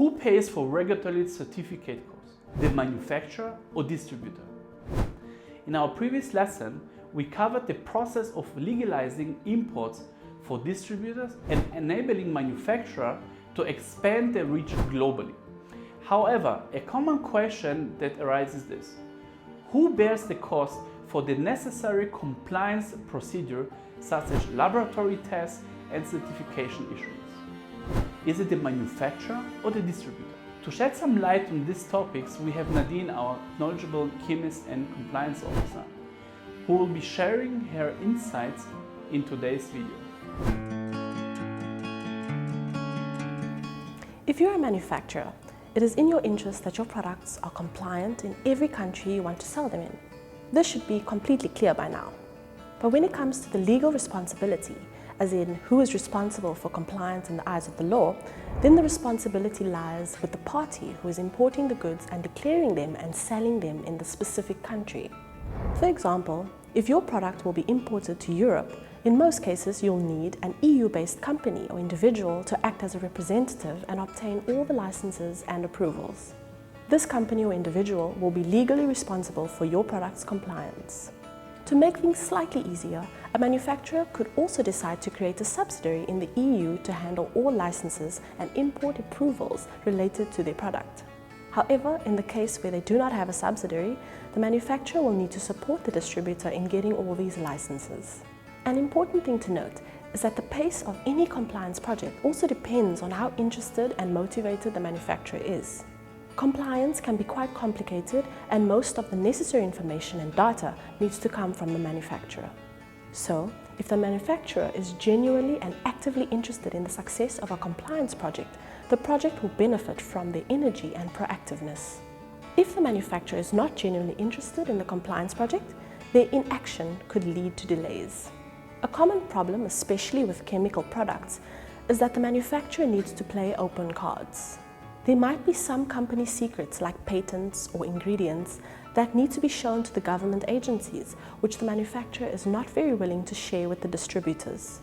Who pays for regulatory certificate costs? The manufacturer or distributor? In our previous lesson, we covered the process of legalizing imports for distributors and enabling manufacturers to expand their reach globally. However, a common question that arises is this: who bears the cost for the necessary compliance procedure such as laboratory tests and certification issuance? Is it the manufacturer or the distributor? To shed some light on these topics, we have Nadine, our knowledgeable chemist and compliance officer, who will be sharing her insights in today's video. If you're a manufacturer, it is in your interest that your products are compliant in every country you want to sell them in. This should be completely clear by now. But when it comes to the legal responsibility, as in who is responsible for compliance in the eyes of the law, then the responsibility lies with the party who is importing the goods and declaring them and selling them in the specific country. For example, if your product will be imported to Europe, in most cases you'll need an EU-based company or individual to act as a representative and obtain all the licenses and approvals. This company or individual will be legally responsible for your product's compliance. To make things slightly easier, a manufacturer could also decide to create a subsidiary in the EU to handle all licenses and import approvals related to their product. However, in the case where they do not have a subsidiary, the manufacturer will need to support the distributor in getting all these licenses. An important thing to note is that the pace of any compliance project also depends on how interested and motivated the manufacturer is. Compliance can be quite complicated, and most of the necessary information and data needs to come from the manufacturer. So, if the manufacturer is genuinely and actively interested in the success of a compliance project, the project will benefit from their energy and proactiveness. If the manufacturer is not genuinely interested in the compliance project, their inaction could lead to delays. A common problem, especially with chemical products, is that the manufacturer needs to play open cards. There might be some company secrets like patents or ingredients that need to be shown to the government agencies, which the manufacturer is not very willing to share with the distributors.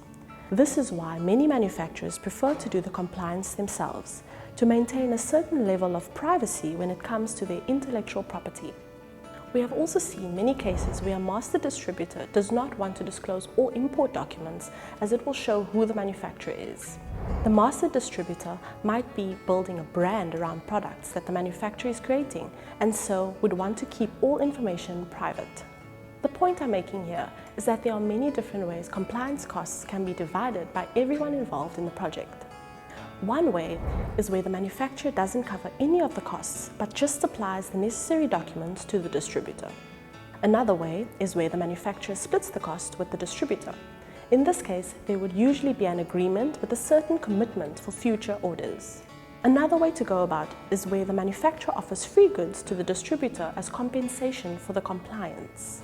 This is why many manufacturers prefer to do the compliance themselves, to maintain a certain level of privacy when it comes to their intellectual property. We have also seen many cases where a master distributor does not want to disclose all import documents, as it will show who the manufacturer is. The master distributor might be building a brand around products that the manufacturer is creating, and so would want to keep all information private. The point I'm making here is that there are many different ways compliance costs can be divided by everyone involved in the project. One way is where the manufacturer doesn't cover any of the costs, but just supplies the necessary documents to the distributor. Another way is where the manufacturer splits the cost with the distributor. In this case, there would usually be an agreement with a certain commitment for future orders. Another way to go about is where the manufacturer offers free goods to the distributor as compensation for the compliance.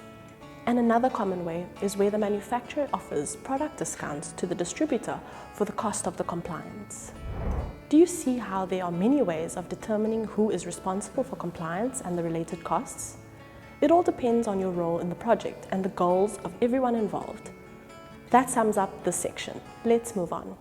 And another common way is where the manufacturer offers product discounts to the distributor for the cost of the compliance. Do you see how there are many ways of determining who is responsible for compliance and the related costs? It all depends on your role in the project and the goals of everyone involved. That sums up this section. Let's move on.